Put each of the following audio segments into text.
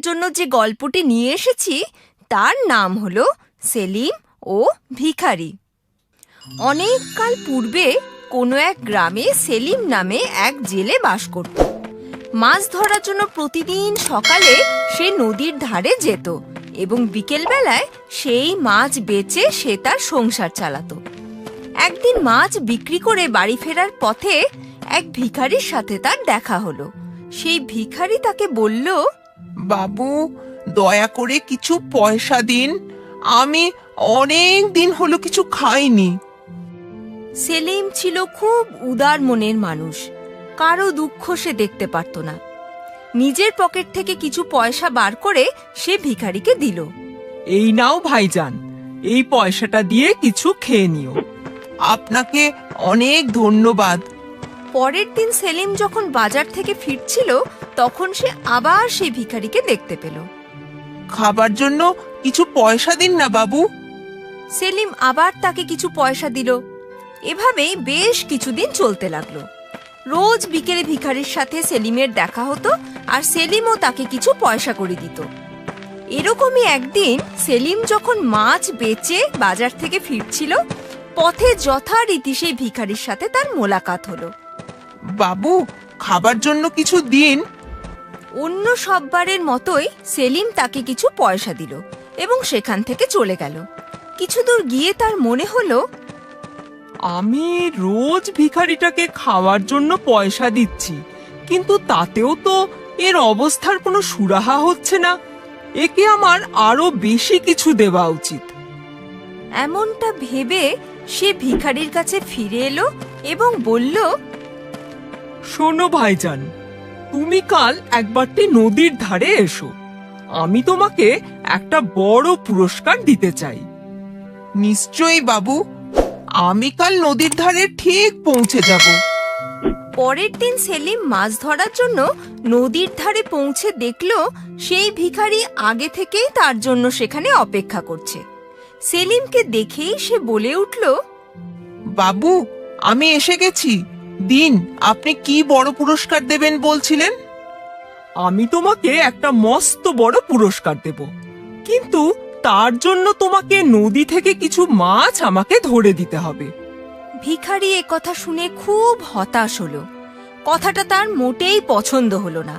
জন্য যে গল্পটি নিয়ে এসেছি তার নাম হলো সেলিম ও ভিখারি। অনেক কাল পূর্বে কোনো এক গ্রামে সেলিম নামে এক জেলে বাস করত। মাছ ধরার জন্য প্রতিদিন সকালে সে নদীর ধারে যেত এবং বিকেলবেলায় সেই মাছ বেচে সে তার সংসার চালাতো। একদিন মাছ বিক্রি করে বাড়ি ফেরার পথে এক ভিখারির সাথে তার দেখা হলো। সেই ভিখারি তাকে বলল, বাবু, দয়া করে কিছু পয়সা দিন, আমি অনেক দিন হলো কিছু খাইনি। সেলিম ছিল খুব উদার মনের মানুষ, কারো দুঃখ সে দেখতে পারত না। নিজের পকেট থেকে কিছু পয়সা বার করে সে ভিখারিকে দিল। এই নাও ভাইজান, এই পয়সাটা দিয়ে কিছু খেয়ে নিও। আপনাকে অনেক ধন্যবাদ। পরের দিন সেলিম যখন বাজার থেকে ফিরছিল তখন সে আবার সেই ভিখারিকে দেখতে পেল। খাবার জন্য কিছু পয়সা দিন না বাবু। সেলিম আবার তাকে কিছু পয়সা দিল। এভাবেই বেশ কিছুদিন চলতে লাগলো। রোজ বিকেলে ভিখারির সাথে সেলিমের দেখা হতো আর সেলিমও তাকে কিছু পয়সা করে দিত। এরকমই একদিন সেলিম যখন মাছ বেচে বাজার থেকে ফিরছিল, পথে যথারীতি সেই ভিখারির সাথে তার মোলাকাত হলো। বাবু, খাবার জন্য কিছু দিন। অন্য সববারের মতোই সেলিম তাকে কিছু পয়সা দিল এবং সেখান থেকে চলে গেল। কিছু দূর গিয়ে তার মনে হলো, আমি রোজ ভিখারিটাকে খাওয়ার জন্য পয়সা দিচ্ছি, কিন্তু তাতেও তো এর অবস্থার কোনো সুরাহা হচ্ছে না। একে আমার আরো বেশি কিছু দেওয়া উচিত। এমনটা ভেবে সে ভিখারির কাছে ফিরে এলো এবং বলল, শোনো ভাইজান, তুমি কাল একবারটি নদীর ধারে এসো। আমি তোমাকে একটা বড় পুরস্কার দিতে চাই। নিশ্চয়ই বাবু, আমি কাল নদীর ধারে ঠিক পৌঁছে যাব। পরের দিন সেলিম মাছ ধরার জন্য নদীর ধারে পৌঁছে দেখল সেই ভিখারি আগে থেকেই তার জন্য সেখানে অপেক্ষা করছে। সেলিমকে দেখেই সে বলে উঠল, বাবু, আমি এসে গেছি। দিন, আপনি কি বড় পুরস্কার দেবেন বলছিলেন? আমি তোমাকে একটা মস্ত বড় পুরস্কার দেব, কিন্তু তার জন্য তোমাকে নদী থেকে কিছু মাছ আমাকে ধরে দিতে হবে। ভিখারি এ কথা শুনে খুব হতাশ হলো। কথাটা তার মোটেই পছন্দ হলো না,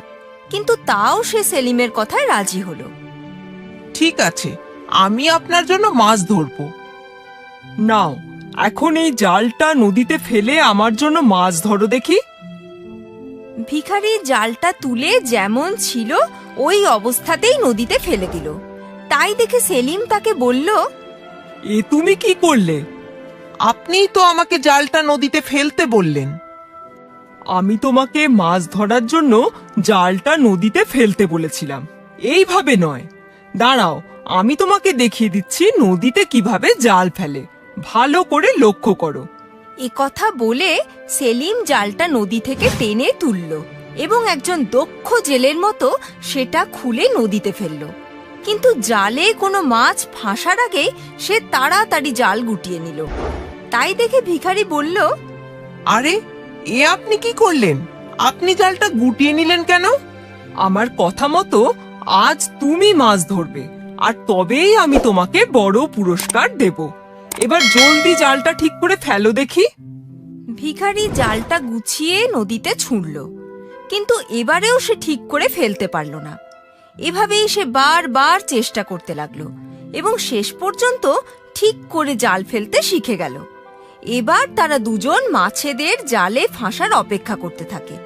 কিন্তু তাও সে সেলিমের কথায় রাজি হলো। ঠিক আছে, আমি আপনার জন্য মাছ ধরব। নাও, এখন এই জালটা নদীতে ফেলে আমার জন্য মাছ ধরো দেখি। ভিখারি জালটা তুলে যেমন ছিল ওই অবস্থাতেই নদীতে ফেলে দিল। তাই দেখে সেলিম তাকে বলল, এ তুমি কি করলে? আপনিই তো আমাকে জালটা নদীতে ফেলতে বললেন। আমি তোমাকে মাছ ধরার জন্য জালটা নদীতে ফেলতে বলেছিলাম, এইভাবে নয়। দাঁড়াও, আমি তোমাকে দেখিয়ে দিচ্ছি নদীতে কিভাবে জাল ফেলে। ভালো করে লক্ষ্য করো। এ কথা বলে সেলিম জালটা নদী থেকে টেনে তুলল এবং একজন দক্ষ জেলের মতো সেটা খুলে নদীতে ফেলল। কিন্তু জালে কোনো মাছ ফাঁসার আগেই সে তাড়াতাড়ি জাল গুটিয়ে নিল। তাই দেখে ভিখারি বলল, আরে, এ আপনি কি করলেন? আপনি জালটা গুটিয়ে নিলেন কেন? আমার কথা মতো আজ তুমি মাছ ধরবে, আর তবেই আমি তোমাকে বড় পুরস্কার দেব। এবার জলদি জালটা ঠিক করে ফেলো দেখি। ভিখারি জালটা গুছিয়ে নদীতে ছুঁড়ল, কিন্তু এবারেও সে ঠিক করে ফেলতে পারল না। এভাবেই সে বারবার চেষ্টা করতে লাগলো এবং শেষ পর্যন্ত ঠিক করে জাল ফেলতে শিখে গেল। এবার তারা দুজন মাছেদের জালে ফাঁসার অপেক্ষা করতে থাকে।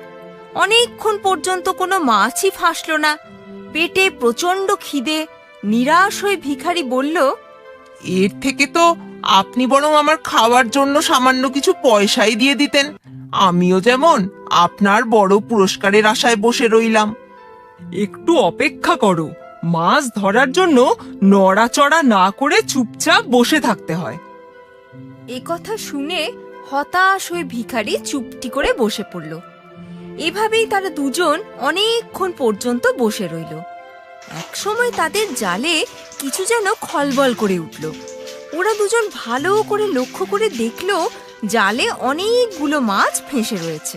অনেকক্ষণ পর্যন্ত কোনো মাছই ফাঁসলো না। পেটে প্রচন্ড খিদে, নিরাশ হয়ে ভিখারি বলল, এর থেকে তো আপনি বরং আমার খাওয়ার জন্য সামান্য কিছু পয়সাই দিয়ে দিতেন। আমিও যেমন আপনার বড় পুরস্কারের আশায় বসে রইলাম। একটু অপেক্ষা করো। মাছ ধরার জন্য নড়াচড়া না করে চুপচাপ বসে থাকতে হয়। এ কথা শুনে হতাশ হয়ে ভিখারি চুপটি করে বসে পড়ল। এভাবেই তারা দুজন অনেকক্ষণ পর্যন্ত বসে রইল। একসময় তাদের জালে কিছু যেন খলবল করে উঠল। ওরা দুজন ভালো করে লক্ষ্য করে দেখল জালে অনেকগুলো মাছ ফেঁসে রয়েছে।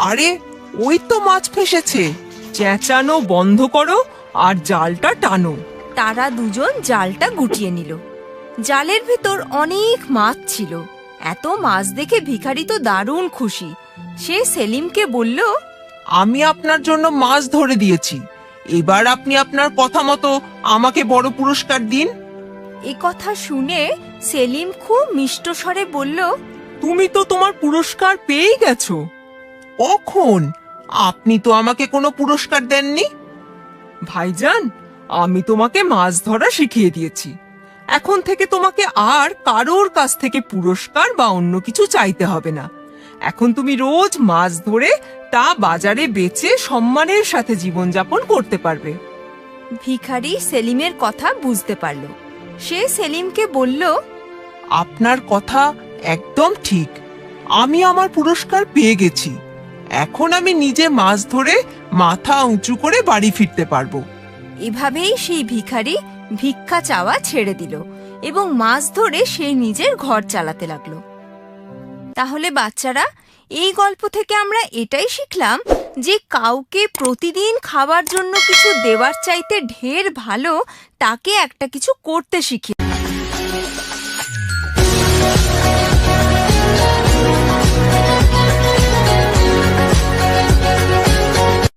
আরে, ওই তো মাছ ফেসেছে। চেঁচানো বন্ধ করো, আর জালটা টানো। তারা দুজন জালটা গুটিয়ে নিল। জালের ভেতর অনেক মাছ ছিল। এত মাছ দেখে ভিখারি তো দারুণ খুশি। সে সেলিমকে বলল, আমি আপনার জন্য মাছ ধরে দিয়েছি, এবার আপনি আপনার কথা মতো আমাকে বড় পুরস্কার দিন। এ কথা শুনে সেলিম খুব মিষ্ট স্বরে বলল, তুমি তো তোমার পুরস্কার পেয়েই গেছো। কখন? আপনি তো আমাকে কোনো পুরস্কার দেননি। ভাইজান, আমি তোমাকে মাছ ধরা শিখিয়ে দিয়েছি। এখন থেকে তোমাকে আর কারোর কাছ থেকে পুরস্কার বা অন্য কিছু চাইতে হবে না। এখন তুমি রোজ মাছ ধরে তা বাজারে বেচে সম্মানের সাথে জীবনযাপন করতে পারবে। ভিখারি সেলিমের কথা বুঝতে পারল। সে সেলিমকে বলল, আপনার কথা একদম ঠিক, আমি আমার পুরস্কার পেয়ে গেছি। এখন আমি নিজে মাছ ধরে মাথা উঁচু করে বাড়ি ফিরতে পারবো। এভাবেই সেই ভিখারি ভিক্ষা চাওয়া ছেড়ে দিল এবং মাছ ধরে সে নিজের ঘর চালাতে লাগলো। তাহলে বাচ্চারা, এই গল্প থেকে আমরা এটাই শিখলাম যে কাউকে প্রতিদিন খাবার জন্য কিছু দেওয়ার চাইতে ঢের ভালো তাকে একটা কিছু করতে শিখিয়ে।